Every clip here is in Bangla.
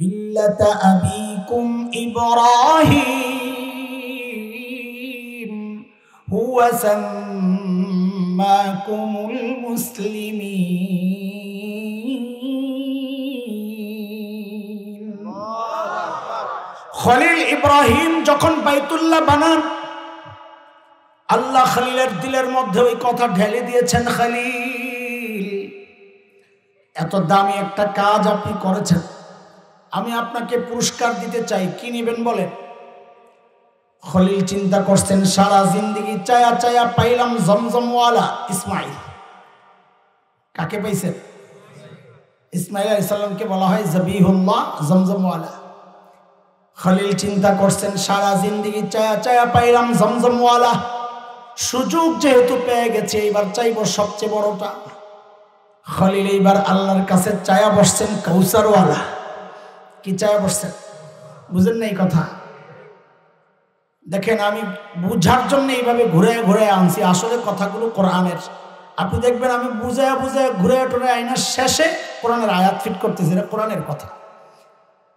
মিল্লাতা আবিকুম ইব্রাহিম হুয়া সাম্মাকুমুল মুসলিমিন। খলিল ইব্রাহিম যখন বাইতুল্লাহ বানান, আল্লাহ খলিলের দিলের মধ্যে ওই কথা ঢেলে দিয়েছেন, খলিল এত দামি একটা কাজ আপনি করেছেন, আমি আপনাকে পুরস্কার দিতে চাই, কি নেবেন বলেন? খলিল চিন্তা করছেন, সারা জিন্দেগি চায়া চায়া পাইলাম জমজমওয়ালা ইসমাইল। কাকে পাইছেন? ইসমাইল আলাইহিস সালামকে বলা হয় জবিহুল্লাহ, জমজমওয়ালা। খলিল চিন্তা করছেন, সারা জিন্দেগি চায়া চায়া পাইলাম জমজমওয়ালা, সুযোগ যেহেতু পেয়ে গেছে এবার চাইব সবচেয়ে বড়টা। খলিল এইবার আল্লাহর কাছে চায়া বসছেন কাউসারওয়ালা। কি চায়া বসছেন? বুঝেন না এই কথা? দেখেন, আমি বুঝার জন্য এইভাবে ঘুরে ঘুরে আনছি, আসলে কথাগুলো কোরআনের। আপনি দেখবেন আমি বুঝায় বুঝায় ঘুরে টুরে আইনার শেষে কোরআনের আয়াত ফিট করতেছি, এটা কোরআনের কথা।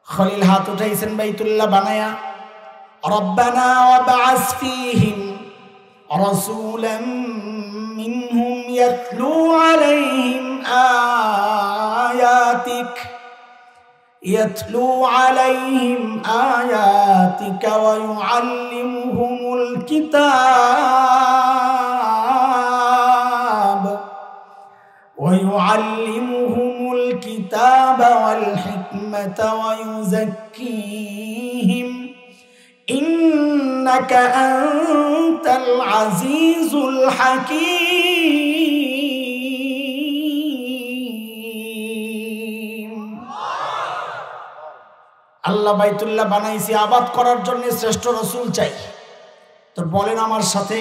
খলিল হাত উঠাইছেন বাইতুল্লাহ বানায়া, রব্বানা ওয়াবআস ফীহিম রাসূলাম মিনহুম ইয়াতলু আলাইহিম আয়াতিক ওয়ায়ুআল্লিমুহুমুল কিতাবা ওয়াল হিকমাতা ওয়ায়ুযাক্কিহিম ইন্নাকা আনতাল আজিজুল হাকীম। আল্লাহ বাইতুল্লাহ বানাইছি আবাদ করার জন্য, শ্রেষ্ঠ রসুল চাই। তো বলেন আমার সাথে,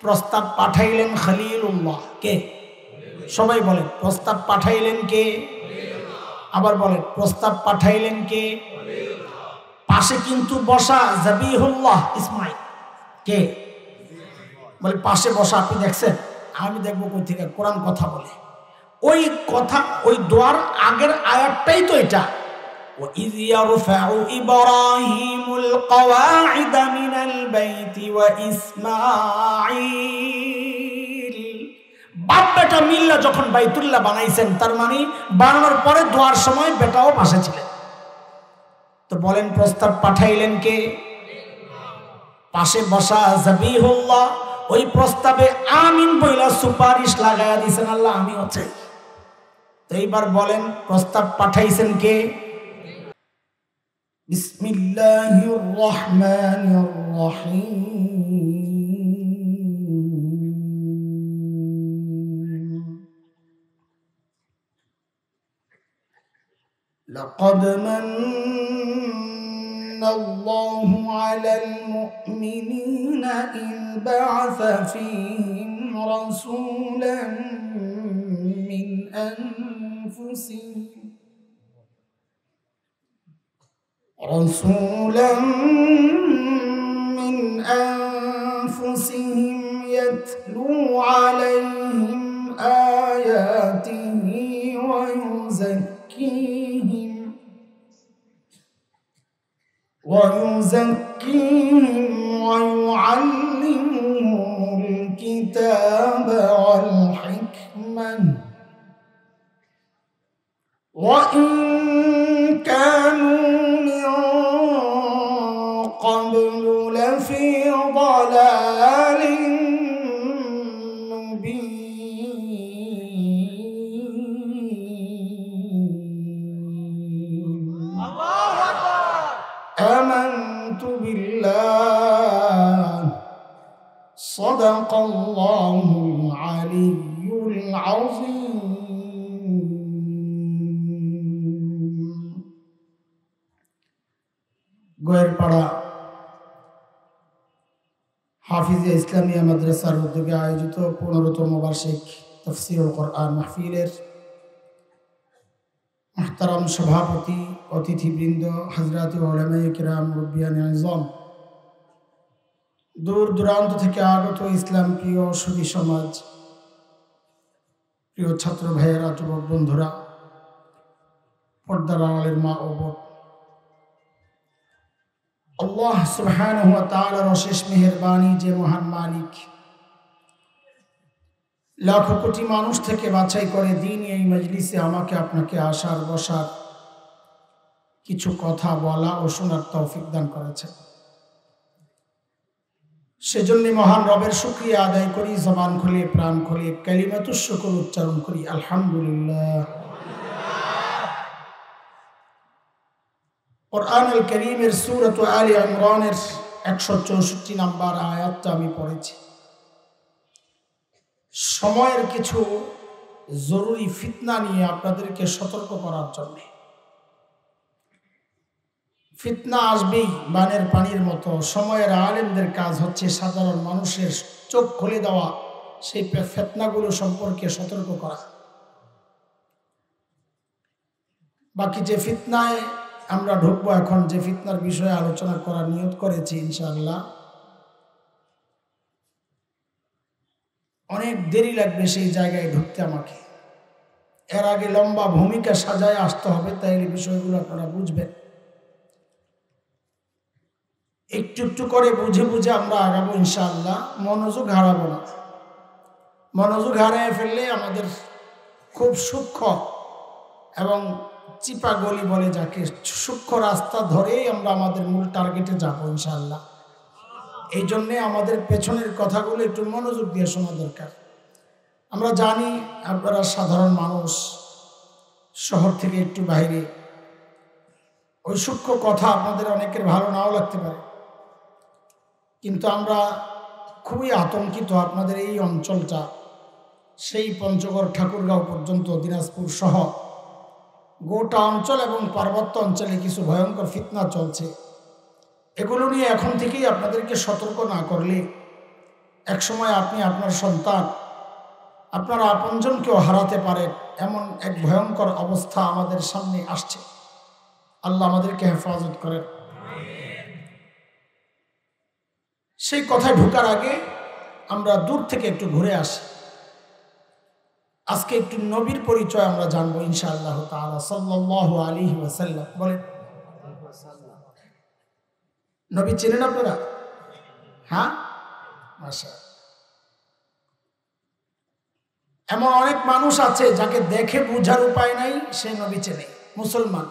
প্রস্তাব পাঠাইলেন খলিলুল্লাহ কে? সবাই বলেন, প্রস্তাব পাঠাইলেন কে? আবার বলেন, প্রস্তাব পাঠাইলেন কে? পাশে কিন্তু বসা জবিহুল্লাহ ইসমাইল কে? বলে পাশে বসা, আপনি দেখছেন? আমি দেখবো কই থেকে? কোরআন কথা বলে। ওই কথা, ওই দোয়ার আগের আয়াতটাই তো এটা। وَإِذْ يَرْفَعُ إِبْرَاهِيمُ الْقَوَاعِدَ مِنَ الْبَيْتِ وَإِسْمَاعِيلُ। বাপ বেটা মিল্লা যখন বাইতুল্লাহ বানাইছেন, তার মানে বানানোর পরে দোয়ার সময় বেটাও পাশে ছিলেন। তো বলেন, প্রস্তাব পাঠাইলেন কে? পাশে বসা জবিহুল্লাহ। ওই প্রস্তাবে আমিন বইলা সুপারিশ লাগায়া দিয়েছেন, আল্লাহ আমিও চাই। তো এইবার বলেন, প্রস্তাব পাঠাইছেন কে? বিসমিল্লাহির রহমানির রহিম। লাকাদ মান্নাল্লাহু আলাল মুমিনিনা ইয বা'আসা ফীহিম রাসূলান মিন আনফুসিহিম يتلو عليهم آياته ويزكيهم ويعلمهم الكتاب والحكمة وإن كانوا من قبل لفي ضلال مبين. آمنت بالله صدق الله العلي العظيم. গোয়েরপাড়া হাফিজিয়া ইসলামিয়া মাদ্রাসার উদ্যোগে আয়োজিত 15তম বার্ষিক তাফসীরুল কোরআন মাহফিলের মুহতারাম সভাপতি, অতিথিবৃন্দ, হযরত উলামায়ে কিরাম, মুরব্বিয়ানে আযম, দূর দূরান্ত থেকে আগত ইসলাম প্রিয় সুধী সমাজ, প্রিয় ছাত্র ভাইয়েরা, যুবক বন্ধুরা, পর্দার আড়ালের মা ও বোন, আল্লাহ সুবহানাহু ওয়া তাআলার অশেষ মেহেরবানি যে মহান মালিক লাখ কোটি মানুষ থেকে বাছাই করে দিন এই মজলিসে আমাকে আপনাকে আসার বসার কিছু কথা বলা ও শোনার তৌফিক দান করেছে। সেজন্য মহান রবের শুকরিয়া আদায় করি, জবান খুলে প্রাণ খুলে কালিমাতুশ শুকর উচ্চারণ করি, আলহামদুলিল্লাহ। কুরআনুল কারীমের সূরা আলে ইমরানের 164 নম্বর আয়াতটা আমি পড়েছি। সময়ের কিছু জরুরি ফিতনা নিয়ে আপনাদেরকে সতর্ক করার জন্য। ফিতনা আসবেই বানের পানির মতো। সময়ের আলেমদের কাজ হচ্ছে সাধারণ মানুষের চোখ খুলে দেওয়া, সেই ফিতনাগুলো সম্পর্কে সতর্ক করা। বাকি যে ফিতনায় আমরা ঢুকবো এখন, যে ফিতনার বিষয়ে আলোচনা করার নিয়ত করেছি ইনশাআল্লাহ, অনেক দেরি লাগবে সেই জায়গায় ঢুকতে আমাকে। এর আগে লম্বা ভূমিকা সাজায় আসতে হবে, তাইলে বিষয়গুলো আপনারা বুঝবেন। একটু একটু করে বুঝে বুঝে আমরা আগাবো ইনশাআল্লাহ। মনোযোগ হারাবো না। মনোযোগ হারিয়ে ফেললে আমাদের খুব সূক্ষ্ম এবং চিপা গলি বলে যাকে, সূক্ষ্ম রাস্তা ধরেই আমরা আমাদের মূল টার্গেটে যাবো ইনশাআল্লাহ। এই জন্যে আমাদের পেছনের কথাগুলো একটু মনোযোগ দিয়ে শোনা দরকার। আমরা জানি আপনারা সাধারণ মানুষ, শহর থেকে একটু বাইরে, ওই সূক্ষ্ম কথা আপনাদের অনেকের ভালো নাও লাগতে পারে, কিন্তু আমরা খুবই আতঙ্কিত। আপনাদের এই অঞ্চলটা সেই পঞ্চগড় ঠাকুরগাঁও পর্যন্ত দিনাজপুর সহ গোটা অঞ্চল এবং পার্বত্য অঞ্চলে কিছু ভয়ঙ্কর ফিতনা চলছে। এগুলো নিয়ে এখন থেকেই আপনাদেরকে সতর্ক না করলে একসময় আপনি, আপনার সন্তান, আপনার আপনজনকেও হারাতে পারেন, এমন এক ভয়ঙ্কর অবস্থা আমাদের সামনে আসছে। আল্লাহ আমাদেরকে হেফাজত করেন। সেই কথায় ঢোকার আগে আমরা দূর থেকে একটু ঘুরে আসি। আজকে একটু নবীর পরিচয় আমরা জানবো ইনশাআল্লাহ তাআলা। সাল্লাল্লাহু আলাইহি ওয়াসাল্লাম বলেন, নবী চেনেন আপনারা? হ্যাঁ, মাশাআল্লাহ। এমন অনেক মানুষ আছে যাকে দেখে বোঝার উপায় নাই সে নবী চেনে, মুসলমান।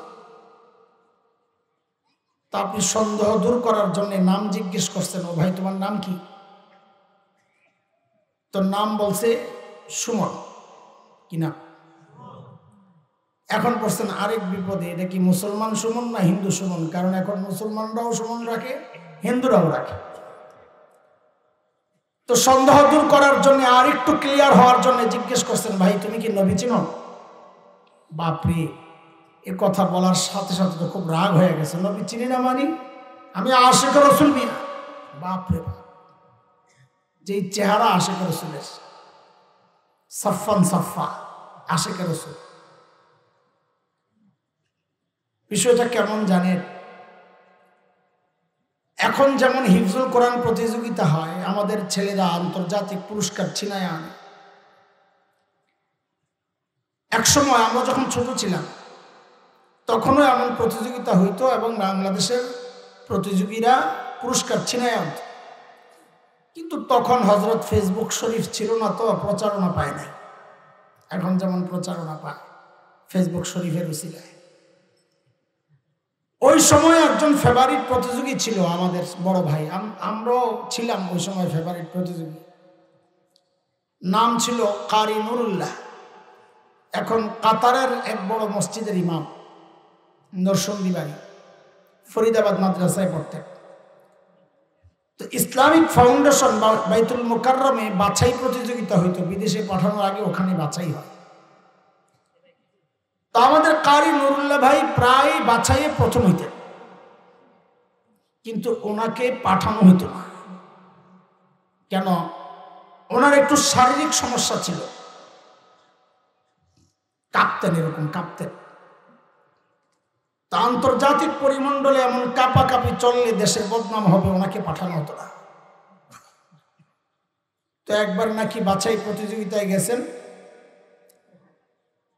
তা আপনি সন্দেহ দূর করার জন্য নাম জিজ্ঞেস করছেন, ও ভাই তোমার নাম কি? তোর নাম বলছে সুমন, কিনা? এখন বলছেন আরেক বিপদে, এটা কি মুসলমান সুমন না হিন্দু সুমন? কারণ এখন মুসলমানরাও সুমন রাখে, হিন্দুরাও রাখে। তো সন্দেহ দূর করার জন্য আর একটু ক্লিয়ার হওয়ার জন্য জিজ্ঞেস করছেন, ভাই তুমি কি নবী চিনো? বাপরে, এ কথা বলার সাথে সাথে তো খুব রাগ হয়ে গেছে। নবী চিনি না মানে আমি আশিক রাসূল মিয়া? বাপরে, যেই চেহারা আশিক রাসূলের, সাফান সাফা আশিক রাসূল। বিষয়টা কেমন জানেন? এখন যেমন হিফজুল কোরআন প্রতিযোগিতা হয়, আমাদের ছেলেরা আন্তর্জাতিক পুরস্কার ছিনায় আনে। একসময় আমরা যখন ছোট ছিলাম তখনও এমন প্রতিযোগিতা হইতো এবং বাংলাদেশের প্রতিযোগীরা পুরস্কার ছিনায় আনত। কিন্তু তখন হযরত ফেসবুক শরীফ ছিল না, তো প্রচারণা পায় নাই। এখন যেমন প্রচারণা পায় ফেসবুক শরীফের উসিলায়। ওই সময় একজন ফেভারিট প্রতিযোগী ছিল আমাদের বড় ভাই, আমরাও ছিলাম ওই সময় ফেভারিট প্রতিযোগী। নাম ছিল কারি নুরুল্লাহ। এখন কাতারের এক বড় মসজিদের ইমাম, নরসন্দী বাড়ি, ফরিদাবাদ মাদ্রাসায় পড়তেন। তো ইসলামিক ফাউন্ডেশন বাইতুল মুকাররমে বাছাই প্রতিযোগিতা হইতো, বিদেশে পাঠানোর আগে ওখানে বাছাই হয়। তো আমাদের কারি নুরুল্লাহ ভাই প্রায় বাছাইয়ে প্রথম হইতেন, কিন্তু ওনাকে পাঠানো হইতো না। কেন? ওনার একটু শারীরিক সমস্যা ছিল, কাঁপতেন, এরকম কাঁপতেন। তা আন্তর্জাতিক পরিমণ্ডলে এমন কাঁপাকাঁপি চললে দেশের বদনাম হবে, ওনাকে পাঠানো হতো না। তো একবার নাকি বাছাই প্রতিযোগিতায় গেছেন।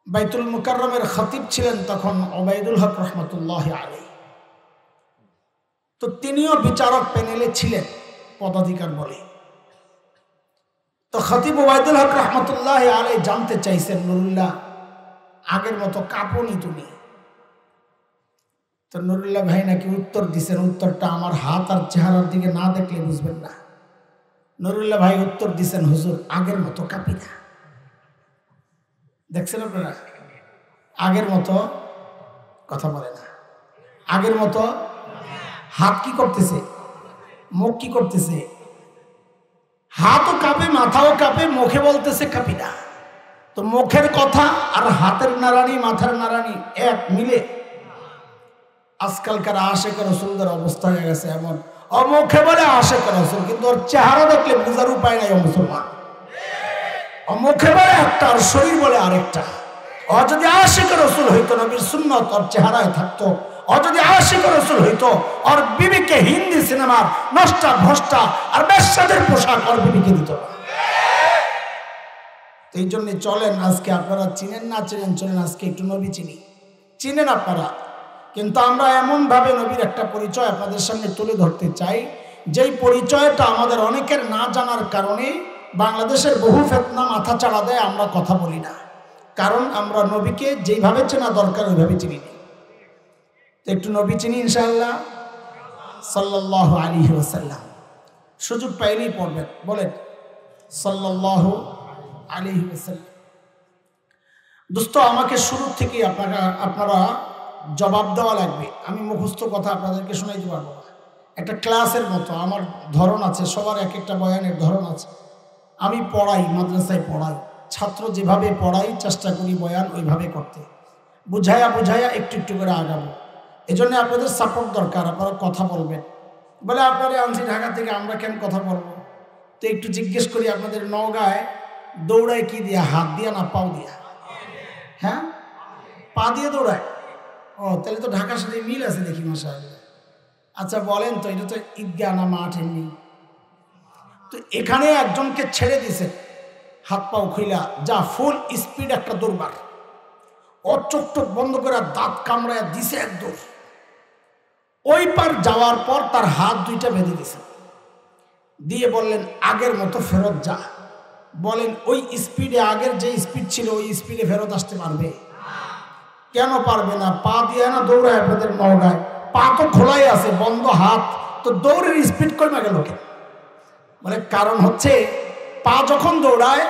বাইতুল মুকাররমের খতিব ছিলেন তখন ওবায়দুল হক রহমতুল্লাহ আলাইহি। তো তিনিও বিচারক প্যানেলে ছিলেন পদাধিকার বলে। তো খতিব ওবায়দুল হক রহমতুল্লাহ আলাইহি জানতে চাইছেন, নুরুল্লাহ আগের মতো কাঁপনি তুমি? তো নুরুল্লাহ ভাই নাকি উত্তর দিছেন, উত্তরটা আমার হাত আর চেহারার দিকে না দেখলে বুঝবেন না। নুরুল্লাহ ভাই উত্তর দিছেন, হুজুর আগের মতো কাঁপি না। দেখছেন আপনারা, আগের মতো কথা বলে না, আগের মতো। হাত কি করতেছে, মুখ কি করতেছে? হাতও কাঁপে, মাথাও কাঁপে, মুখে বলতেছে কাঁপি না। তো মুখের কথা আর হাতের নাড়ানি মাথার নাড়ানি এক মিলে? আজকালকার আশেক রাসূলদের অবস্থা হয়ে গেছে এমন, অমুখে বলে আশেক রাসূল, কিন্তু ওর চেহারা দেখলে বোঝার উপায় নাই ও মুসলমান। অমুখে বলে একটা আর শরীর বলে আরেকটা। ও যদি আশেক রাসূল হইতো, নবীর সুন্নাত ওর চেহারায় থাকতো। ও যদি আশেক রাসূল হইতো, ওর বিবিকে হিন্দি সিনেমার নষ্টা ভ্রষ্টা আর বেশ্যাদের পোশাক ওর বিবিকে দিত। এই জন্য চলেন, আজকে আপনারা চিনেন না চিনেন, চলেন আজকে একটু নবী চিনি। চিনেন আপনারা, কিন্তু আমরা এমনভাবে নবীর একটা পরিচয় আপনাদের সামনে তুলে ধরতে চাই, যেই পরিচয়টা আমাদের অনেকের না জানার কারণে বাংলাদেশের বহু ফিতনা মাথা চাড়া দেয়, আমরা কথা বলি না। কারণ আমরা নবীকে যেইভাবে চেনা দরকার ওইভাবে চিনি না। তো একটু নবী চিনি ইনশাআল্লাহ, সাল্লাল্লাহু আলাইহি ওয়াসাল্লাম। সুযোগ পাইলেই পড়বেন, বলেন সাল্লাল্লাহু আলাইহি ওয়াসাল্লাম। দোস্ত, আমাকে শুরু থেকে আপনারা জবাব দেওয়া লাগবে। আমি মুখস্থ কথা আপনাদেরকে শোনাইতে পারবো না। একটা ক্লাসের মতো আমার ধরন আছে, সবার এক একটা বয়ানের ধরন আছে। আমি পড়াই, মাদ্রাসায় পড়াই, ছাত্র যেভাবে পড়াই চেষ্টা করি বয়ান ওইভাবে করতে, বুঝাইয়া বুঝাইয়া একটু একটু করে আগাবো। এজন্য আপনাদের সাপোর্ট দরকার, আপনারা কথা বলবেন। বলে আপনারা আনছি ঢাকা থেকে, আমরা কেন কথা বলবো? তো একটু জিজ্ঞেস করি, আপনাদের নওগাঁয় দৌড়ায় কি দিয়া, হাত দিয়া না পাও দিয়া? হ্যাঁ, পা দিয়ে দৌড়ায়। ও, তাহলে তো ঢাকার সাথে মিল আছে দেখি মাশাআল্লাহ। আচ্ছা বলেন তো, এটা তো ঈদগাহ না মাঠ এমনি? তো এখানে একজনকে ছেড়ে দিছে হাত পাও খুইলা, যা ফুল স্পিড একটা দৌড়বার। ও চোখ টোক বন্ধ করে দাঁত কামড়ায় দিছে এক দৌড়। ওই পার যাওয়ার পর তার হাত দুইটা বেঁধে দিছে, দিয়ে বললেন আগের মতো ফেরত যা। বলেন ওই স্পিডে, আগের যে স্পিড ছিল ওই স্পিডে ফেরত আসতে পারবে? কেন পারবে না? পা দিয়ে না দৌড়ায় আপনাদের নওগাঁয়, পা তো খোলাই আছে, বন্ধ হাত, তো দৌড়ের স্পিড কমে গেল কেন? বলে কারণ হচ্ছে পা যখন দৌড়ায়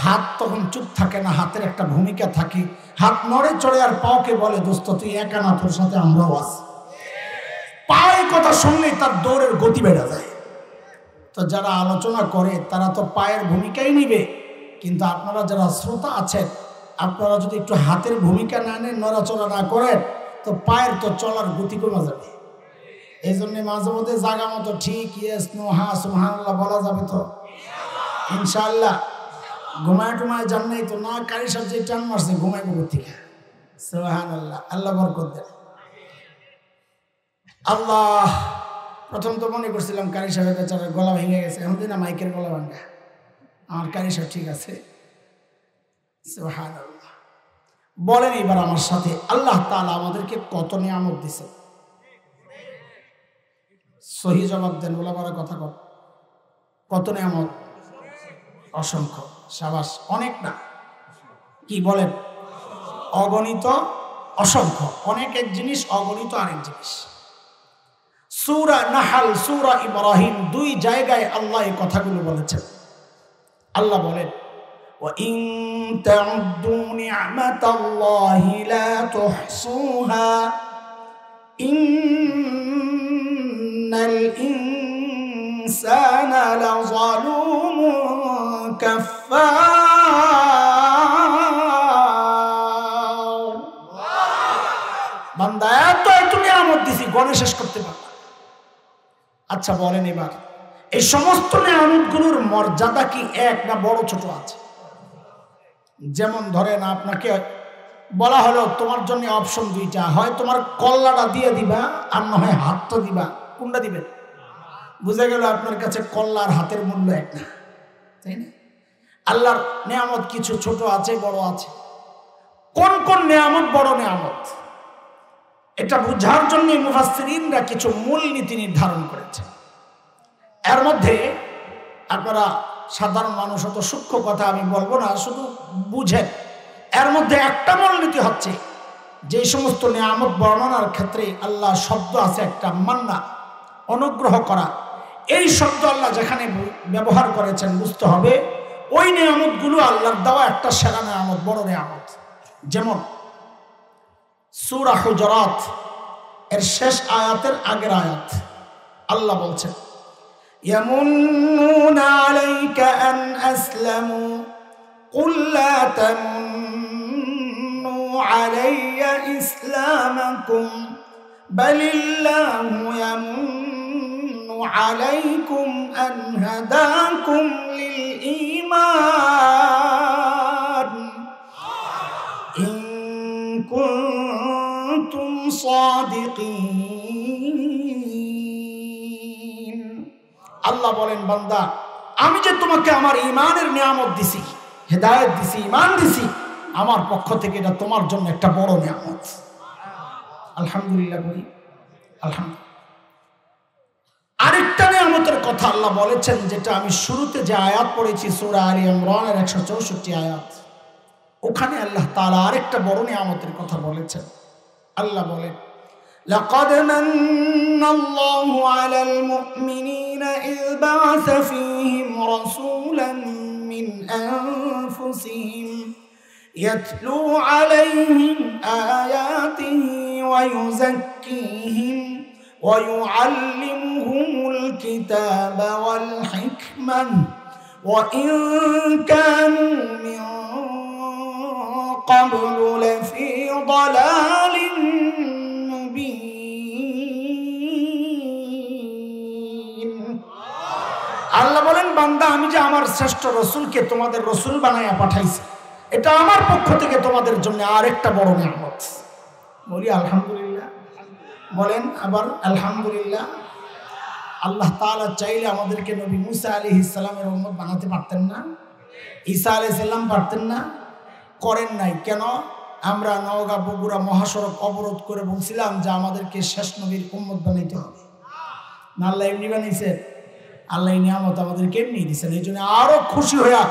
হাত তখন চুপ থাকে না, হাতের একটা ভূমিকা থাকে। হাত নড়ে চড়ে আর পাওকে বলে দোস্ত তুই একা না, তোর সাথে আমরাও আছি। পা এই কথা শুনলেই তার দৌড়ের গতি বেড়ে যায়। তো যারা আলোচনা করে তারা তো পায়ের ভূমিকাই নিবে, কিন্তু আপনারা যারা শ্রোতা আছেন, আপনারা যদি একটু হাতের ভূমিকা না নেন, নড়াচড়া না করেন, তো পায়ের তো চলার গতি কমে যাবে। এই জন্য মাঝে মধ্যে জায়গা মতো ঠিক ইয়েস নো হা সুবহানাল্লাহ বলা যাবে তো ইনশাআল্লাহ। ঘুমায় টুমায় যান নাই তো? না, কারি সাহেব যে টান মারছে ঘুমায় কবর থেকে। সুবহানাল্লাহ, আল্লাহ বরকত দেন। আল্লাহ, প্রথম তো মনে করছিলাম কারি সাহেবের বেচারা গলা ভেঙে গেছে, এখন দিন মাইকের গলা ভাঙা। আমার কারি সাহেব ঠিক আছে। সুবহানাল্লাহ। বলেন এবার আমার সাথে, আল্লাহ তাআলা আমাদেরকে কত নিয়ামত দিছে? সহি জবাব দেন, ওলামারা কথা কর। কত নিয়ামত? অসংখ্য। সাবাস, অনেক না, কি বলেন? অগণিত, অসংখ্য। অনেক এক জিনিস, অগণিত আরেক জিনিস। সূরা নাহল, সূরা ইব্রাহিম, দুই জায়গায় আল্লাহ এই কথাগুলো বলেছেন। আল্লাহ বলেন ওয়া ইন তা'উদ্দু নি'মাতাল্লাহি লা তুহসুহা ইন্নাল ইনসানা লাযালুমুন কাফফার। বান্দা এত নিয়ামত দিছি, গণে শেষ করতে পারবে। আচ্ছা বলেন এবার, এই সমস্ত নিয়ামতগুলোর মর্যাদা কি এক না বড় ছোট আছে? যেমন ধরেন আপনাকে বলা হলো তোমার জন্য অপশন দুইটা, হয় তোমার কল্লাটা দিয়ে দিবা আর না হয় হাতটা দিবা, কোনটা দিবেন? বুঝা গেল আপনার কাছে কল্লা আর হাতের মূল্য এক না, তাই না? আল্লাহর নিয়ামত কিছু ছোট আছে, বড় আছে। কোন কোন নিয়ামত বড় নিয়ামত? এটা বোঝার জন্য মুফাসসিরিনরা কিছু মূলনীতি নির্ধারণ করেছে। এর মধ্যে আপনারা সাধারণ মানুষ, অত সূক্ষ্ম কথা আমি বলবো না, শুধু বুঝেন। এর মধ্যে একটা মূলনীতি হচ্ছে, যে সমস্ত নিয়ামত বর্ণনার ক্ষেত্রে আল্লাহ শব্দ আছে একটা মান্না, অনুগ্রহ করা, এই শব্দ আল্লাহ যেখানে ব্যবহার করেছেন বুঝতে হবে ওই নিয়ামতগুলো আল্লাহর দেওয়া একটা সেরা নিয়ামত, বড় নিয়ামত। যেমন সূরা হুজুরাত এর শেষ আয়াতের আগের আয়াত আল্লাহ বলছেন, ইয়ামুন্নুনা আলাইকা আন আসলামু কুল লা তামুন্নু আলাইয়া ইসলামাকুম বালিল্লাহু ইয়ামুন্নু আলাইকুম আন হাদাকুম লিল ঈমান ইন কুনতুম সাদিকিন। আল্লাহ বলেন, বান্দা আমি যে তোমাকে আমার ঈমানের নিয়ামত দিছি, হেদায়েত দিছি, ঈমান দিছি, আমার পক্ষ থেকে এটা তোমার জন্য একটা বড় নিয়ামত। আলহামদুলিল্লাহ বলি আলহামদুলিল্লাহ। আরেকটা নিয়ামতের কথা আল্লাহ বলেছেন, যেটা আমি শুরুতে যে আয়াত পড়েছি সূরা আলী ইমরানের 164 আয়াত, ওখানে আল্লাহ তাআলা আরেকটা বড় নিয়ামতের কথা বলেছেন। আল্লাহ বলেন, লাকাদ মান্নাল্লাহু আলাল মুমিনিনা ইয বা'আসা ফীহিম রাসূলান মিন আনফুসিহিম ইয়াতলু আলাইহিম আয়াতিহি ওয়া ইউযাক্কিহিম ওয়া ইউআল্লিমুহুমুল কিতাবা ওয়াল হিকমাহ ওয়া ইন কানু মিন قبل لفي ضلال مبين। আল্লাহ বলেন, বান্দা আমি যে আমার শ্রেষ্ঠ রাসূলকে তোমাদের রাসূল বানায়া পাঠাইছি, এটা আমার পক্ষ থেকে তোমাদের জন্য আরেকটা বড় নিয়ামত। বলি আলহামদুলিল্লাহ, বলেন আবার আলহামদুলিল্লাহ। আল্লাহ তাআলা চাইলে আমাদেরকে নবী মুসা আলাইহিস সালামের উম্মত বানাতে পারতেন না? ঈসা আলাইহিস সালাম পারতেন না? করেন নাই কেন? আমরা নওগাঁ বগুড়া মহাসড়ক অবরোধ করে বলছিলাম যে আমাদেরকে শেষ নবীর উম্মত বানাইতে হবে। না আল্লাহ এমনি বানাইছেন? আল্লাহ নিয়ামত আমাদেরকে এমনি দিয়েছেন। এই জন্য আরো খুশি হইয়া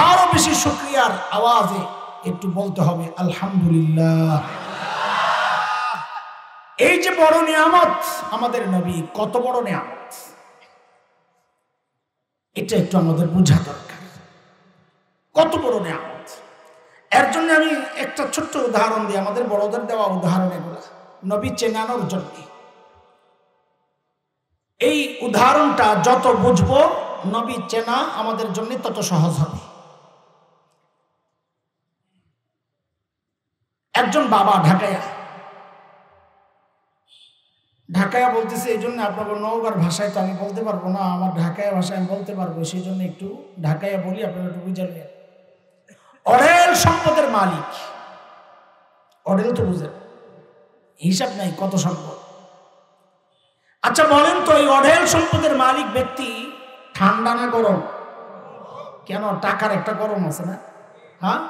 আরো বেশি শুকরিয়ার আওয়াজে একটু বলতে হবে আলহামদুলিল্লাহ। এই যে বড় নিয়ামত আমাদের নবী, কত বড় নিয়ামত, এটা একটু আমাদের বোঝা দরকার, কত বড় নিয়ামত। এর জন্য আমি একটা ছোট্ট উদাহরণ দিই, আমাদের বড়দের দেওয়া উদাহরণ এগুলা নবী চেনানোর জন্য। এই উদাহরণটা যত বুঝবো নবী চেনা আমাদের জন্য তত সহজ হবে। একজন বাবা ঢাকায়া বলতেছে, এই জন্য আপনার নওগাঁর ভাষায় তো আমি বলতে পারবো না, আমার ঢাকায়া ভাষায় আমি বলতে পারবো, সেই জন্য একটু ঢাকায়া বলি, আপনারা একটু বুঝালেন। অঢেল সম্পদের মালিক, অঢেল তো বুঝেন, হিসাব নাই কত সম্পদ। আচ্ছা বলেন তো, এই অঢেল সম্পদের মালিক ব্যক্তি ঠান্ডা না গরম? কেন? টাকার একটা গরম আছে না? হ্যাঁ,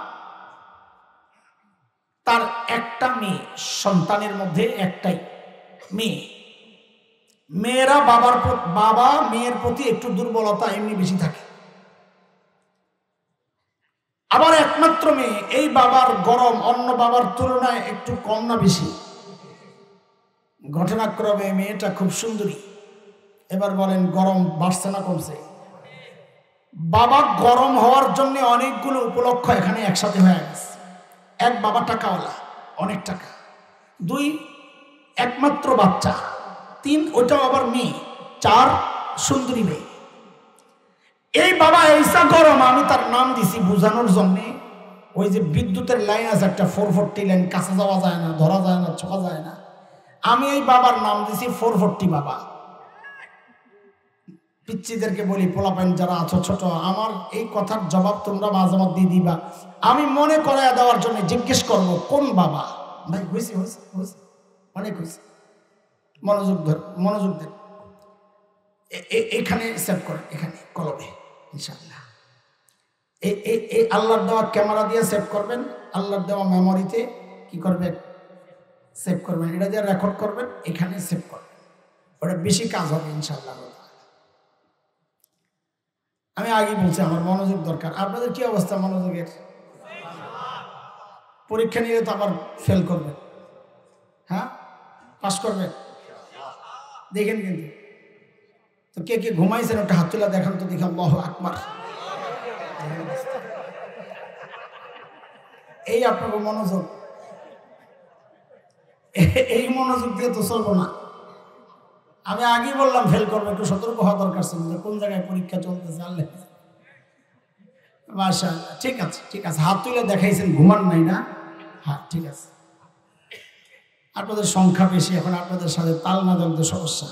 তার একটা মেয়ে, সন্তানের মধ্যে একটাই মেয়ে। মেয়েরা বাবা মেয়ের প্রতি একটু দুর্বলতা এমনি বেশি থাকে। আবার একমাত্র মেয়ে, এই বাবার গরম অন্য বাবার তুলনায় একটু কম না বেশি? ঘটনাক্রমে মেয়েটা খুব সুন্দরী। এবার বলেন গরম বাড়ছে না কমছে? বাবা গরম হওয়ার জন্য অনেকগুলো উপলক্ষ এখানে একসাথে হয়ে গেছে। এক, বাবা টাকাওয়ালা, অনেক টাকা। দুই, একমাত্র বাচ্চা। তিন, ওটাও আবার মেয়ে। চার, সুন্দরী মেয়ে। এই বাবা এইসা গরম, আমি তার নাম দিছি বোঝানোর জন্যে, ওই যে বিদ্যুতের লাইন আছে একটা 440 লাইন, কাছে যাওয়া যায় না, ধরা যায় না, ছোঁয়া যায় না, আমি এই বাবার নাম দিছি 440 বাবা। পিচ্চিদেরকে বলি, পোলাপাইন যারা আছো ছোট, আমার এই কথার জবাব তোমরা মাঝে মধ্যে দিয়ে দিবা। আমি মনে করাইয়া দেওয়ার জন্য জিজ্ঞেস করবো, কোন বাবা? ভাই হয়েছে অনেক হয়েছে, মনোযোগ দেন। এখানে সেভ করেন, এখানে কলমে ইনশাআল্লাহ। এই আল্লাহর দেওয়া ক্যামেরা দিয়ে সেভ করবেন, আল্লাহর দেওয়া মেমোরিতে কি করবেন? সেভ করবেন, এটা দিয়ে রেকর্ড করবেন, এখানে সেভ করবেন, ওটা বেশি কাজ হবে ইনশাআল্লাহ। আমি আগে বলছি আমার মনোযোগ দরকার। আপনাদের কি অবস্থা মনোযোগের? পরীক্ষা নিলে তো আবার ফেল করবেন, হ্যাঁ পাস করবেন দেখেন কিন্তু। তো কে কে ঘুমাইছেন ওটা হাত তুলে দেখান তো, দেখি আল্লাহু আকবার। এই আপনার মনোযোগ, এই মনোযোগ দিয়ে তো চলবো না। আমি আগেই বললাম ফেল করবো, একটু সতর্ক হওয়া দরকার ছিল যে কোন জায়গায় পরীক্ষা চলতেছে। আল্লাহ মাশাআল্লাহ, ঠিক আছে ঠিক আছে, হাত তুলে দেখাইছেন, ঘুমান নাই না? হ্যাঁ ঠিক আছে। আপনাদের সংখ্যা বেশি, এখন আপনাদের সাথে তাল না দিলে সমস্যা।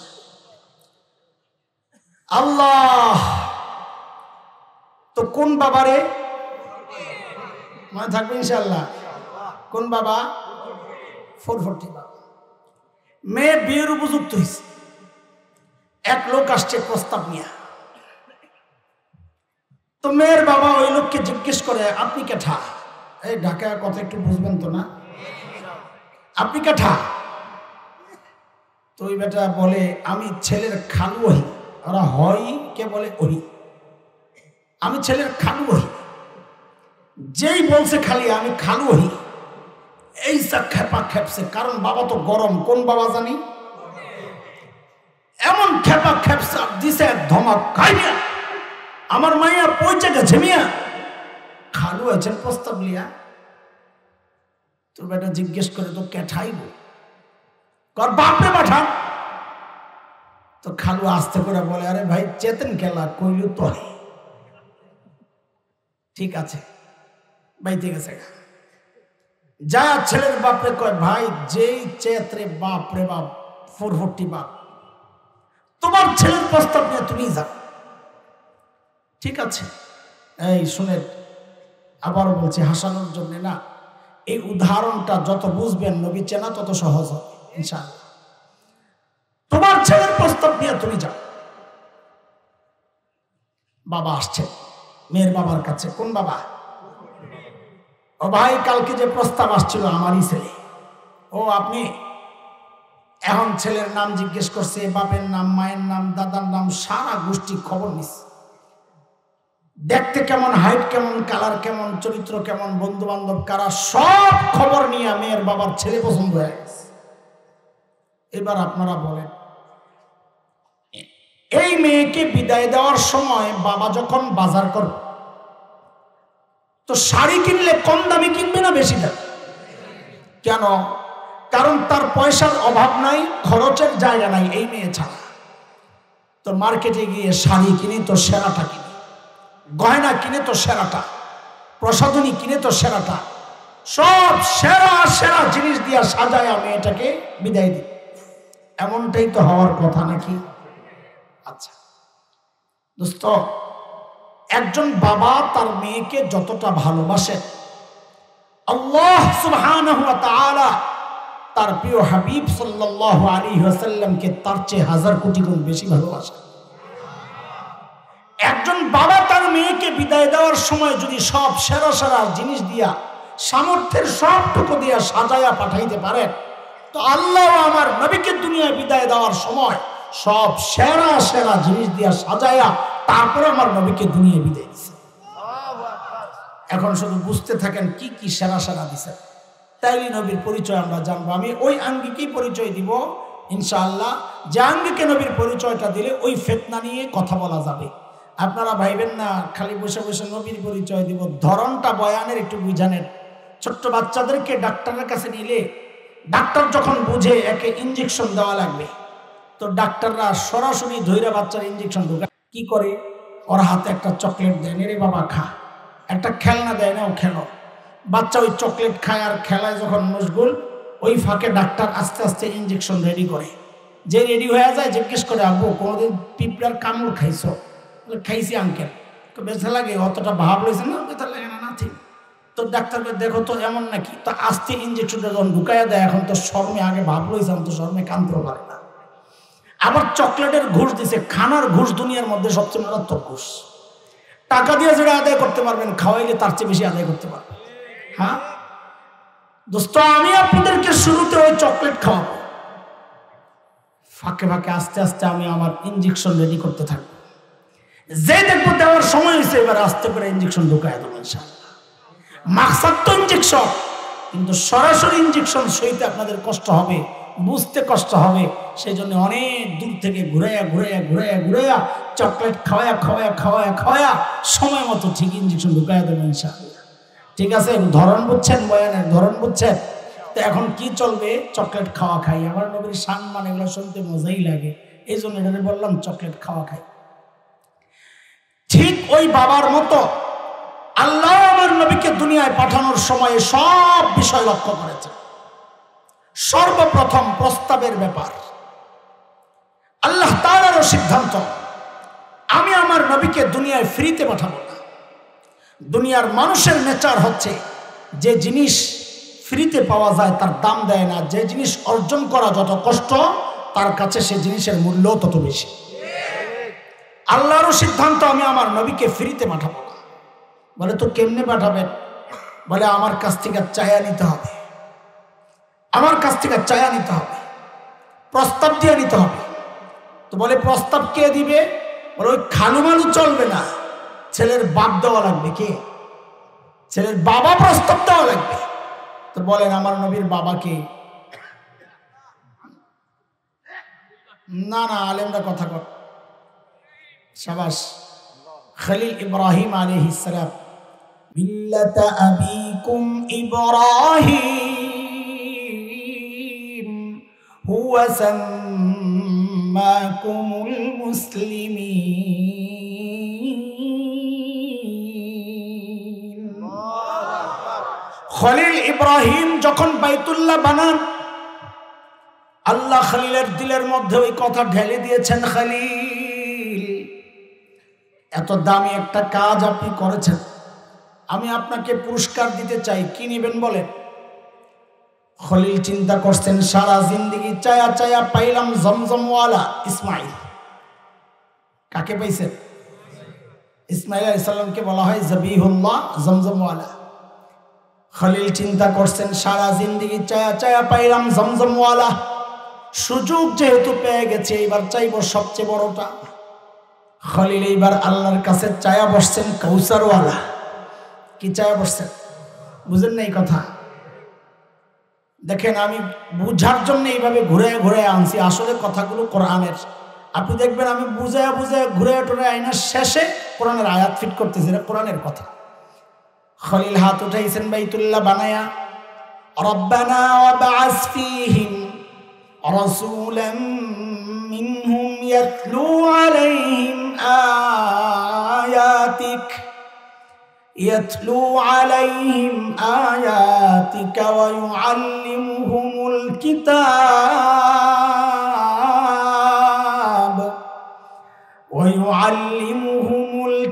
আল্লাহ, তো কোন বাবারে মনে থাকবে ইনশাআল্লাহ? কোন বাবা? 440 বাবা। মেয়ে বিয়ের উপযুক্ত হয়েছে, এক লোক আসছে প্রস্তাব নিয়ে। তো মেয়ের বাবা ওই লোককে জিজ্ঞেস করে, আপনি কেঠা? এই ঢাকা কথা একটু বুঝবেন তো না, আপনি কেঠা? তো ওই বেটা বলে, আমি ছেলের খালু হই। ওরা হয় কে বলে ওহি, আমি ছেলের খালু হই। যেই বলছে খালি আমি খালু হই, এই খেপা খেপছে, কারণ বাবা তো গরম। কোন বাবা জানি? এমন খেপা খেপসা দিছে ধমক, খাইয়া আমার মাইয়া পৌঁছে গেছে, মিয়া খালু আছেন প্রস্তাব লিয়া। তোর বেটা জিজ্ঞেস করে, তো কেঠাইব? কর বাপরে পাঠা। তো খালু আস্তে করে বলে, আরে ভাই চেতেন খেলা কইলু তো ঠিক আছে ভাই, ঠিক আছে। যা ছেলের বাপরে কয়, ভাই যেই চেতরে বাপরে বাপ 440 বাপ, তোমার ছেলের প্রস্তাব নিয়ে তুমি যাও। ঠিক আছে। এই শুনে, আবার বলছি হাসানোর জন্য না, এই উদাহরণটা যত বুঝবেন নবী চেনা তত সহজ হবে ইনশাআল্লাহ। তোমার ছেলের প্রস্তাব নিয়ে তুমি যাও। বাবা আসছে মেয়ের বাবার কাছে। কোন বাবা? ও ভাই, কালকে যে প্রস্তাব আসছিল আমারই ছেলে। ও আপনি? এখন ছেলের নাম জিজ্ঞেস করছে, বাপের নাম, মায়ের নাম, দাদার নাম, সারা গোষ্ঠী খবর নিচ্ছে। দেখতে কেমন, হাইট কেমন, কালার কেমন, চরিত্র কেমন, বন্ধু বান্ধব কারা, সব খবর নিয়ে মেয়ের বাবার ছেলে পছন্দ হয়ে গেছে। এবার আপনারা বলেন, এই মেয়েকে বিদায় দেওয়ার সময় বাবা যখন বাজার করবে, তো শাড়ি কিনলে কম দামি কিনবে না বেশি দামি? কেন? কারণ তার পয়সার অভাব নাই, খরচের জায়গা নাই এই মেয়ে ছাড়া। তো মার্কেটে গিয়ে শাড়ি কিনে তো সেরাটা কিনে, গয়না কিনে তো সেরাটা, প্রসাধনী কিনে তো সেরাটা, সব সেরা সেরা জিনিস দিয়া সাজায়া মেয়েটাকে বিদায় দিই। এমনটাই তো হওয়ার কথা নাকি? আচ্ছা দোস্ত, একজন বাবা তার মেয়েকে যতটা ভালোবাসে, আল্লাহ সুবহানাহু ওয়া তাআলা তার প্রিয় হাবিব সাল্লাল্লাহু আলাইহি ওয়াসাল্লামকে তার চেয়ে হাজার কোটি গুণ বেশি ভালোবাসে। একজন বাবা তার মেয়েকে বিদায় দেওয়ার সময় যদি সব সেরা সেরা জিনিস দিয়া, সামর্থ্যের সবটুকু দিয়া সাজায়া পাঠাইতে পারেন, তো আল্লাহ আমার নবীকে দুনিয়ায় বিদায় দেওয়ার সময় সব সেরা সেরা জিনিস দিয়া সাজায়া তারপরে আমার নবীকে দুনিয়ায় বিদায় দিছে। এখন শুধু বুঝতে থাকেন কি কি সেরা সেরা দিছে, তাইলে নবীর পরিচয় আমরা জানবো। আমি ওই আঙ্গিকেই পরিচয় দিব ইনশাআল্লাহ, যে আঙ্গিকে নবীর পরিচয়টা দিলে ওই ফিতনা নিয়ে কথা বলা যাবে। আপনারা ভাইবেন না খালি বসে বসে নবীর পরিচয় দিব, ধরনটা বয়ানের একটু বুঝানেন। ছোট্ট বাচ্চাদেরকে ডাক্তারের কাছে নিলে ডাক্তার যখন বুঝে একে ইঞ্জেকশন দেওয়া লাগবে, তো ডাক্তাররা সরাসরি ধৈর্য বাচ্চার ইঞ্জেকশন ঢোকায়। কি করে? ওর হাতে একটা চকলেট দেয়, রে বাবা খা। একটা খেলনা দেয়, না ও খেলো। বাচ্চা ওই চকলেট খায় আর খেলায় যখন মশগুল, ওই ফাঁকে ডাক্তার আস্তে আস্তে ইঞ্জেকশন রেডি করে। যে রেডি হয়ে যায় জিজ্ঞেস করে, আব্বু কোনোদিন পিঁপড়ার কামড় খাইছো? খাইছি আঙ্কেল। তো ব্যথা লাগে? অতটা ভাব রয়েছে না, ব্যথা লাগে না, নাথিং। তো ডাক্তারকে দেখো তো এমন নাকি, তো আস্তে ইঞ্জেকশনটা যখন ঢুকাইয়া দেয়, এখন তো শর্মে আগে ভাব রয়েছে, এখন তো শর্মে কানতেও পারে না। আবার চকলেটের ঘুষ দিছে, খানার ঘুষ দুনিয়ার মধ্যে সবচেয়ে মারাত্মক ঘুষ। টাকা দিয়ে যেটা আদায় করতে পারবেন, খাওয়াইলে তার চেয়ে বেশি আদায় করতে পারবেন। হ্যাঁ, দোস্ত, আমি আপনাদেরকে শুরুতে ওই চকলেট খাওয়াবো, ফাঁকে ফাঁকে আস্তে আস্তে আমি আমার ইঞ্জেকশন রেডি করতে থাকবো। যে দেখবো দেওয়ার সময় হয়েছে, এবার আস্তে করে ইঞ্জেকশন ঢুকায় দেবো ইনশাআল্লাহ। মাকসাদ তো ইঞ্জেকশন, কিন্তু সরাসরি ইঞ্জেকশন সইতে আপনাদের কষ্ট হবে, বুঝতে কষ্ট হবে। সেই জন্য অনেক দূর থেকে ঘুরাইয়া চকলেট খাওয়ায়া সময় মতো ঠিক ইঞ্জেকশন ঢুকাইয়া দেবেন ইনশাআল্লাহ। ঠিক আছে? ধরন বুঝছেন, বয়ানের ধরন বুঝছেন? তো এখন কি চলবে? চকলেট খাওয়া খাই। আমার নবীর সম্মান এগুলো শুনতে মজাই লাগে, এই জন্য এটা বললাম চকলেট খাওয়া খাই। ঠিক ওই বাবার মতো আল্লাহ আমার নবীকে দুনিয়ায় পাঠানোর সময় সব বিষয় লক্ষ্য করেছে। সর্বপ্রথম প্রস্তাবের ব্যাপার, আল্লাহ তাআলারও সিদ্ধান্ত, আমি আমার নবীকে দুনিয়ায় ফ্রিতে পাঠাবো না। দুনিয়ার মানুষের নেচার হচ্ছে, যে জিনিস ফ্রিতে পাওয়া যায় তার দাম দেয় না, যে জিনিস অর্জন করা যত কষ্ট তার কাছে সে জিনিসের মূল্য তত বেশি। আল্লাহরও সিদ্ধান্ত, আমি আমার নবীকে ফ্রিতে পাঠাবো না। বলে তো কেমনে পাঠাবেন? বলে আমার কাছ থেকে চায়া নিতে হবে, আমার কাছ থেকে চায়া নিতে হবে, প্রস্তাব দিয়ে নিতে হবে। তো বলে প্রস্তাব কে দিবে? বলে ওই খালু মালু চলবে না, ছেলের বাপ দেওয়া লাগবে। কে? ছেলের বাবা প্রস্তাব দেওয়া লাগবে। তো বলেন আমার নবীর বাবাকে? না না, আলেমরা কথা কর। শাবাশ। খলিল ইব্রাহিম আলাইহিস সালাম, মিল্লাতা আবিকুম ইব্রাহিম হুয়া সাম্মাকুমুল মুসলিমিন। খলিল ইব্রাহিম যখন বাইতুল্লাহ বানান, আল্লাহ খলিলের দিলের মধ্যে ওই কথা ঢেলে দিয়েছেন, খলিল এত দামি একটা কাজ আপনি করেছেন, আমি আপনাকে পুরস্কার দিতে চাই, কি নেবেন বলেন? খলিল চিন্তা করছেন, সারা জিন্দেগি চায়া চায়া পাইলাম জমজমওয়ালা ইসমাইল। কাকে পাইছেন? ইসমাইল আলাইহিস সালামকে বলা হয় জবিহুল্লাহ, জমজমওয়ালা। খলিল চিন্তা করছেন, সারা জিন্দেগি চায়া চায়া পাইলাম জমজমওয়ালা, সুযোগ যেহেতু পেয়ে গেছে, এবার চাইবো সবচেয়ে বড়টা। খলিল এইবার আল্লাহর কাছে চায়া বসছেন কাউসারওয়ালা। কি চায়া বসছেন? বুঝেন না এই কথা? দেখেন, আমি বুঝার জন্য এইভাবে ঘুরে আনছি, আসলে কথাগুলো কোরআনের। আপনি দেখবেন আমি বুঝায় ঘুরে আইনার শেষে কোরআনের আয়াত ফিট করতেছি, এটা কোরআনের কথা। খলিল হাত উঠাইছেন বাইতুল্লাহ বানায়া, রব্বানা ওয়াবআস ফীহিম রাসূলাম মিনহুম ইয়াতলু আলাইহিম আয়াতিকা ওয়া ইউআল্লিমুহুমুল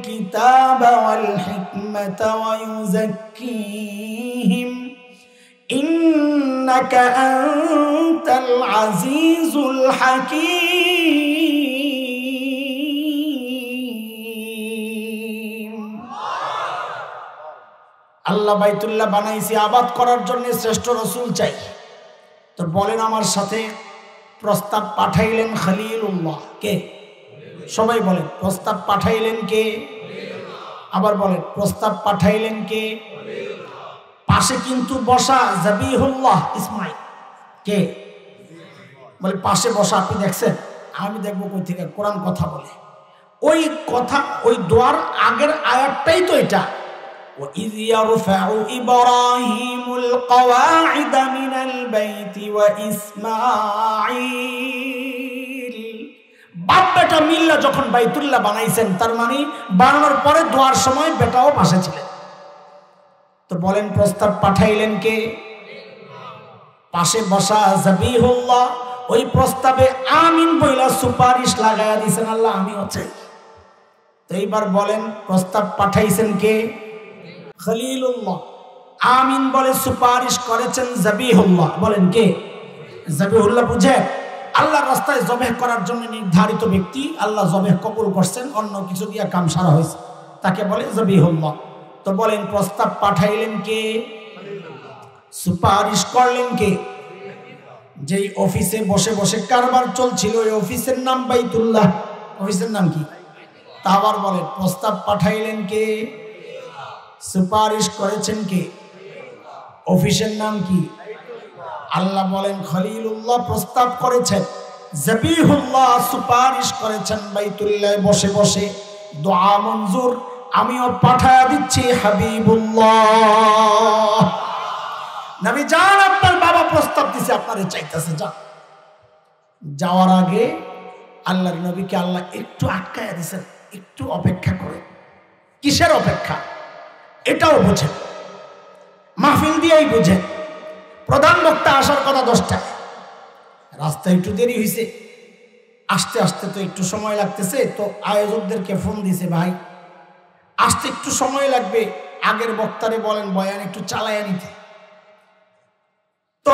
কিতাবা ওয়াল হিকমাতা ওয়া ইউযাক্কিহিম ইন্নাকা আনতাল আজিজুল হাকীম। আল্লাহ বাইতুল্লাহ বানাইছি আবাদ করার জন্য, শ্রেষ্ঠ রসুল চাই। তো বলেন আমার সাথে, প্রস্তাব পাঠাইলেন খলিলুল্লাহ। কে? সবাই বলেন, প্রস্তাব পাঠাইলেন কে? আবার বলেন, প্রস্তাব পাঠাইলেন কে? পাশে কিন্তু বসা জবিহুল্লাহ ইসমাইল। কে? বলে পাশে বসা। আপনি দেখছেন? আমি দেখবো কই থেকে? কোরআন কথা বলে। ওই কথা, ওই দোয়ার আগের আয়াতটাই তো এটা। وَإِذْ يَرْفَعُ إِبْرَاهِيمُ الْقَوَاعِدَ مِنَ الْبَيْتِ وَإِسْمَاعِيلُ। বাপ বেটা মিল্লা যখন বাইতুল্লাহ বানাইছেন, তার মানে বানানোর পরে দোয়ার সময় বেটাও পাশে ছিলেন। তো বলেন প্রস্তাব পাঠাইলেন কে? পাশে বসা জবিহুল্লাহ। ওই প্রস্তাবে আমিন বইলা সুপারিশ লাগাইয়া দিয়েছেন, আল্লাহ আমিও চাই। তো এইবার বলেন প্রস্তাব পাঠাইছেন কে? খলিলুল্লাহ। আমিন বলে সুপারিশ করেছেন জবিহুল্লাহ। বলেন কে? জবিহুল্লাহ। বুঝে আল্লাহর রাস্তায় জবেহ করার জন্য নির্ধারিত ব্যক্তি, আল্লাহ জবেহ কবুল করছেন, অন্য কিছু দিয়ে কাম সারা হয়েছে, তাকে বলে জবিহুল্লাহ। তো বলেন প্রস্তাব পাঠাইলেন কে? সুপারিশ করলেন কে? যেই অফিসে বসে বসে কারবার চলছিল ওই অফিসের নাম বাইতুল্লাহ। অফিসের নাম কি? তা আবার বলেন, প্রস্তাব পাঠাইলেন কে? সুপারিশ করেছেন কে? অফিসের নাম কি? আল্লাহ বলেন খলিলুল্লাহ প্রস্তাব করেছেন, জবিহুল্লাহ সুপারিশ করেছেন বাইতুল্লাহ বসে বসে। দোয়া মঞ্জুর, আমিও পাঠায়া দিচ্ছি হাবিবুল্লাহ। নবী যান, আপনার বাবা প্রস্তাব দিছে, আপনারে চাইতেছে, যান। যাওয়ার আগে আল্লাহর নবীকে আল্লাহ একটু আটকায়া দিছেন, একটু অপেক্ষা করে। কিসের অপেক্ষা? এটাও বোঝেন, মাহফিল দিয়েই বোঝেন। প্রধান বক্তা আসার কথা 10টায়, রাস্তায় একটু দেরি হয়েছে, আসতে আসতে তো একটু সময় লাগতেছে। তো আয়োজকদেরকে ফোন দিছে, ভাই আসতে একটু সময় লাগবে, আগের বক্তারে বলেন বয়ান একটু চালাইয়া নিতে। তো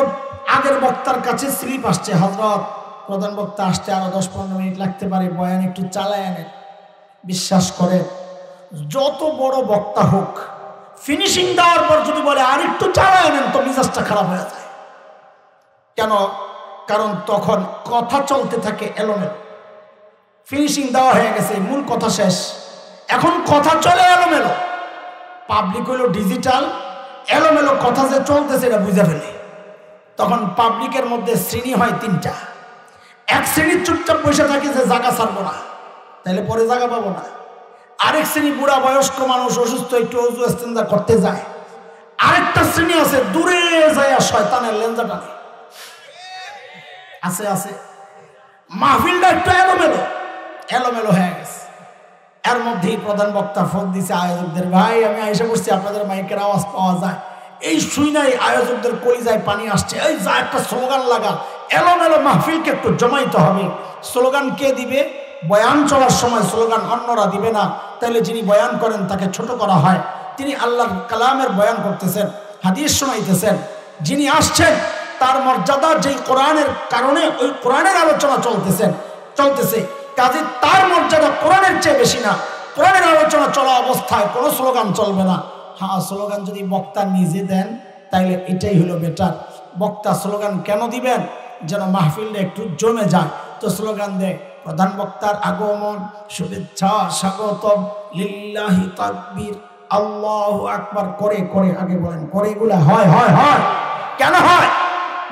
আগের বক্তার কাছে স্লিপ আসছে, হযরত প্রধান বক্তা আসতে আরো 10-15 মিনিট লাগতে পারে, বয়ান একটু চালাইয়া নেন। বিশ্বাস করেন, যত বড় বক্তা হোক, ফিনিশিং দেওয়ার পর যদি বলে আর একটু চালাইয়া নেন, তো মিজাজটা খারাপ হয়ে যায়। কেন? কারণ তখন কথা চলতে থাকে এলোমেলো। ফিনিশিং দেওয়া হয়ে গেছে, মূল কথা শেষ, এখন কথা চলে এলোমেলো। পাবলিক হলো ডিজিটাল, এলোমেলো কথা যে চলতেছে এটা বুঝে ফেলে। তখন পাবলিকের মধ্যে শ্রেণী হয় 3টা। এক শ্রেণীর চুপচাপ বসে থাকে যে জায়গা ছাড়বো না, তাহলে পরে জায়গা পাবো না। আরেক শ্রেণী বুড়া বয়স্ক মানুষ, অসুস্থ, একটু অজু ইস্তেঞ্জা করতে যায়। আরেকটা শ্রেণী আছে দূরে যায় শয়তানের লেঞ্জা টানে। আছে আছে, মাহফিলটা একটু এলোমেলো এলোমেলো হয়ে গেছে। এর মধ্যেই প্রধান বক্তা ফোন দিছে আয়োজকদের, ভাই আমি আইসা বসছি, আপনাদের মাইকের আওয়াজ পাওয়া যায়। এই শুই নাই আয়োজকদের কলিজায় পানি আসছে, এই যা একটা স্লোগান লাগা, এলোমেলো মাহফিলকে একটু জমাইতে হবে। স্লোগান কে দিবে? বয়ান চলার সময় স্লোগান অন্যরা দিবে না, তাহলে যিনি বয়ান করেন তাকে ছোট করা হয়। তিনি আল্লাহর কালামের বয়ান করতেছেন, হাদিস শোনাইতেছেন। যিনি আসছেন তার মর্যাদা যেই কোরআনের কারণে ওই কোরআনের আলোচনা চলতেছে, কাজে তার মর্যাদা কোরআনের চেয়ে বেশি না। কোরআনের আলোচনা চলা অবস্থায় কোনো স্লোগান চলবে না। হ্যাঁ, স্লোগান যদি বক্তা নিজে দেন তাইলে এটাই হলো বেটার। বক্তা স্লোগান কেন দিবেন? যেন মাহফিলটা একটু জমে যায়। তো স্লোগান দেয়, প্রধান বক্তার আগমন, শুভেচ্ছা, স্বাগতম, লিল্লাহি তাকবীর, আল্লাহু আকবার করে করে আগে বলেন, করে এগুলা হয় হয় হয়। কেন হয়?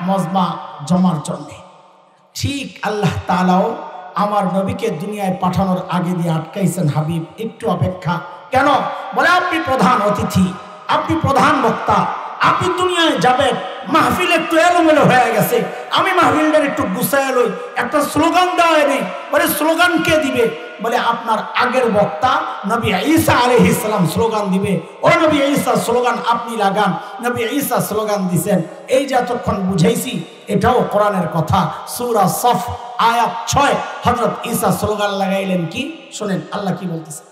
মজমা জমার জন্যে। ঠিক আল্লাহ তাআলাও আমার নবীকে দুনিয়ায় পাঠানোর আগে দিয়ে আটকাইছেন, হাবিব একটু অপেক্ষা। কেন? বলে আপনি প্রধান অতিথি, আপনি প্রধান বক্তা, আপনি দুনিয়ায় যাবেন, মাহফিল একটু এলোমেলো হয়ে গেছে, আমি মাহফিলটার একটু গুছায় লই, একটা স্লোগান দেওয়া নেই। বলে স্লোগান কে দিবে? বলে আপনার আগের বক্তা নবী ঈসা আলাইহিস সালাম স্লোগান দিবে। ও নবী ঈসা স্লোগান আপনি লাগান। নবী ঈসা স্লোগান দিছেন। এই যে এতক্ষণ বুঝাইছি, এটাও কোরআনের কথা। সূরা সফ আয়াত 6, হযরত ঈসা স্লোগান লাগাইলেন কি? শুনেন আল্লাহ কি বলতেছে।